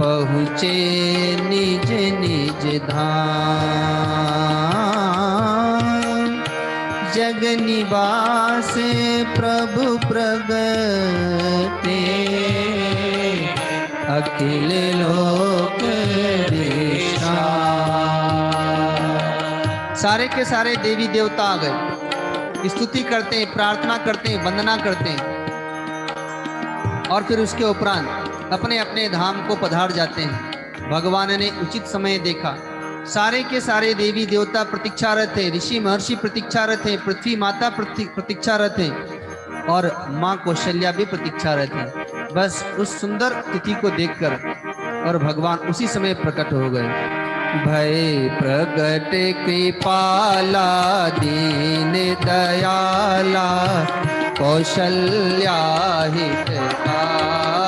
पहुँचे निज निज धाम। जग निवास प्रभु प्रगटे, अखिल लोक विश्राम। सारे के सारे देवी देवता आ गए, स्तुति करते हैं, प्रार्थना करते हैं, वंदना करते हैं, और फिर उसके उपरांत अपने अपने धाम को पधार जाते हैं। भगवान ने उचित समय देखा, सारे के सारे देवी देवता प्रतीक्षारत थे, ऋषि महर्षि प्रतीक्षारत थे, पृथ्वी माता प्रतीक्षारत थे, और माँ कौशल्या भी प्रतीक्षारत है। बस उस सुंदर तिथि को देखकर और भगवान उसी समय प्रकट हो गए। भय प्रकट कृपाला दीन दयाला, कौशल्या हितकारी,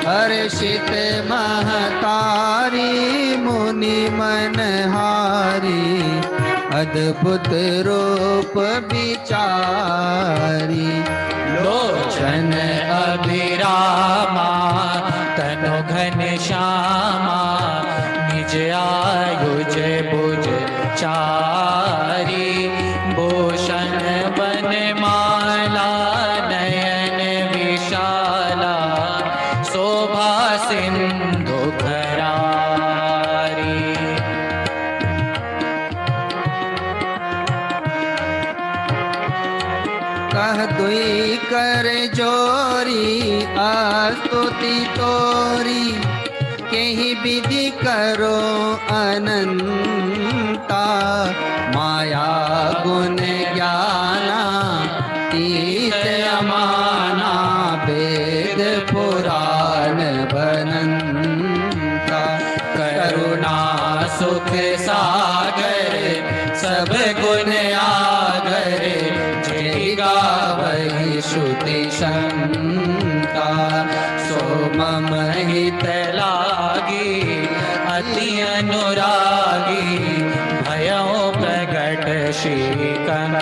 हर्षित महतारी मुनि मनहारी, अद्भुत रूप विचारी। लोचन अभिरामा तनु घन श्यामा, निज आयुज भुज चारी, भूषण बनमाला नयन विशाला, शोभा सिंधु खरारी। कह दुई कर जोरी स्तुति तोरी, केहि विधि करो अनंता, माया गुण ज्ञाना तीत अमाना, वेद पुराण बनंता। करुणा सुख सागर सब गुण आगर, गावहि श्रुति संता। सो मम हित लागी अति अनुरागी, भयो प्रगट श्रीकांता।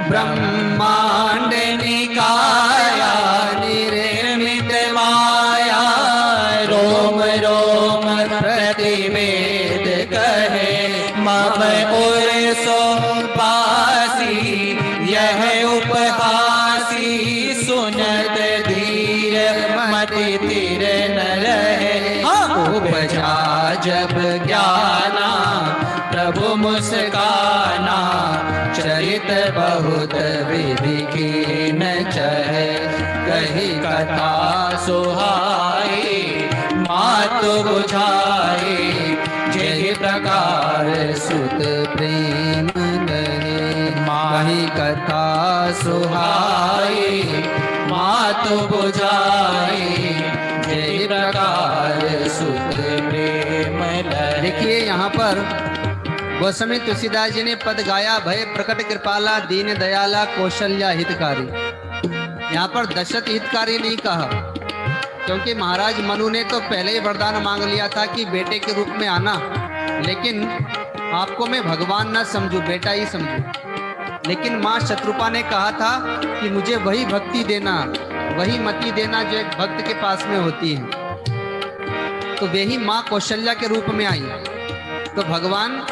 ब्रह्मांड निकाया निर्मित माया, रोम रोम प्रतिवेद कहे, मम उर सो पासी, यह उपहासी, सुनत धीर मति तीर न रहे। उपजा जब ज्ञाना प्रभु मुस्काना, चरित बहुत विधि कीन चहे, कही कथा सुहाई मातु बुझाई, जेहि प्रकार सुत प्रेम गहे। कही कथा सुहाई मातु बुझाई, जेहि प्रकार सुत प्रेम लहे। देखिए यहाँ पर गोस्वामी तुलसीदास जी ने पद गाया, भय प्रकट कृपाला दीन दयाला कौशल्या हितकारी। यहाँ पर दशरथ हितकारी नहीं कहा, क्योंकि महाराज मनु ने तो पहले ही वरदान मांग लिया था कि बेटे के रूप में आना, लेकिन आपको मैं भगवान ना समझू, बेटा ही समझू। लेकिन माँ शत्रुपा ने कहा था कि मुझे वही भक्ति देना, वही मति देना जो एक भक्त के पास में होती है। तो वही माँ कौशल्या के रूप में आई। तो भगवान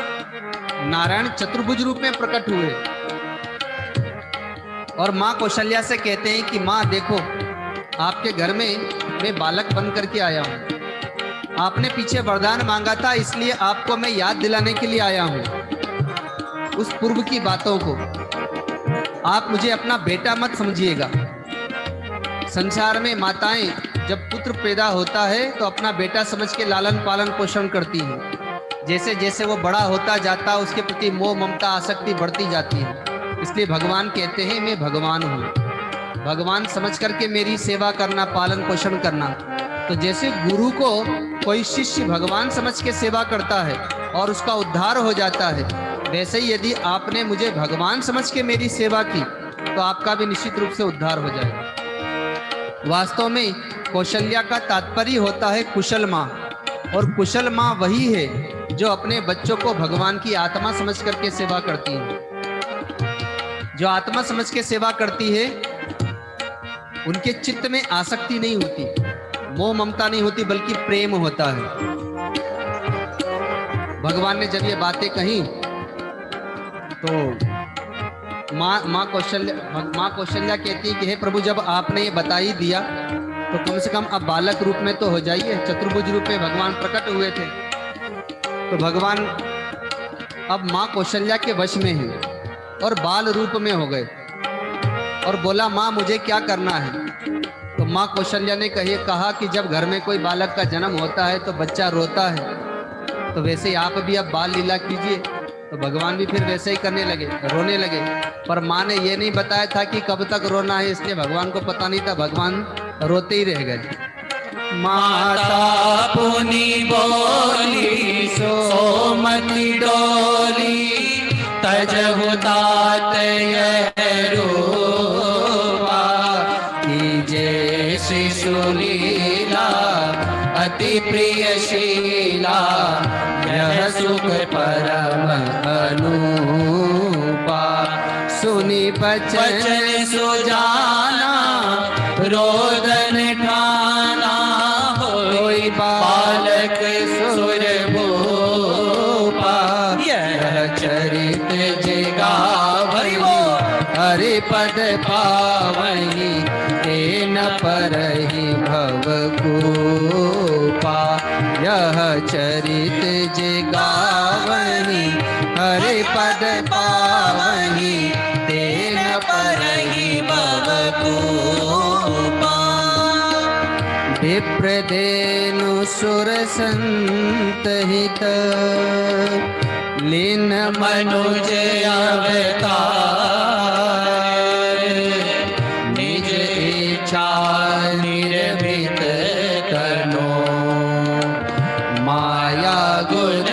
नारायण चतुर्भुज रूप में प्रकट हुए और माँ कौशल्या से कहते हैं कि माँ देखो, आपके घर में मैं बालक बन करके आया हूँ। आपने पीछे वरदान मांगा था, इसलिए आपको मैं याद दिलाने के लिए आया हूँ उस पूर्व की बातों को। आप मुझे अपना बेटा मत समझिएगा। संसार में माताएं जब पुत्र पैदा होता है तो अपना बेटा समझ के लालन पालन पोषण करती हैं। जैसे जैसे वो बड़ा होता जाता है उसके प्रति मोह ममता आसक्ति बढ़ती जाती है। इसलिए भगवान कहते हैं मैं भगवान हूँ, भगवान समझ करके मेरी सेवा करना, पालन पोषण करना। तो जैसे गुरु को कोई शिष्य भगवान समझ के सेवा करता है और उसका उद्धार हो जाता है, वैसे ही यदि आपने मुझे भगवान समझ के मेरी सेवा की तो आपका भी निश्चित रूप से उद्धार हो जाएगा। वास्तव में कौशल्या का तात्पर्य होता है कुशल माँ, और कुशल माँ वही है जो अपने बच्चों को भगवान की आत्मा समझ करके सेवा करती है। जो आत्मा समझ के सेवा करती है उनके चित्त में आसक्ति नहीं होती, मोह ममता नहीं होती बल्कि प्रेम होता है। भगवान ने जब ये बातें कही तो माँ कौशल्या कहती है कि हे प्रभु, जब आपने ये बता ही दिया तो कम से कम अब बालक रूप में तो हो जाइए। चतुर्भुज रूप में भगवान प्रकट हुए थे, तो भगवान अब माँ कौशल्या के वश में है और बाल रूप में हो गए और बोला, माँ मुझे क्या करना है? तो माँ कौशल्या ने कहा कि जब घर में कोई बालक का जन्म होता है तो बच्चा रोता है, तो वैसे ही आप भी अब बाल लीला कीजिए। तो भगवान भी फिर वैसे ही करने लगे, रोने लगे। पर माँ ने ये नहीं बताया था कि कब तक रोना है, इसलिए भगवान को पता नहीं था, भगवान रोते ही रह गए। माता पुनि बोली सोमति डोली, तजहु तात यह रूपा, कीजे शिशु लीला अति प्रियशीला, यह सुख परम अनुपा। सुनी बचन सुजाना रोदन ठाना, होई बालक सुर भूपा, यह चरित जिगावहि हरि पद पावहि, तेन परहि भवकूपा। यह चरित जिगावहि हरि पद पावहि, तेन परहि भवकूपा। विप्रदेनु सुर संत हित, लीन मनुज अवतार, निज इच्छा निर्मित करनो, माया गुण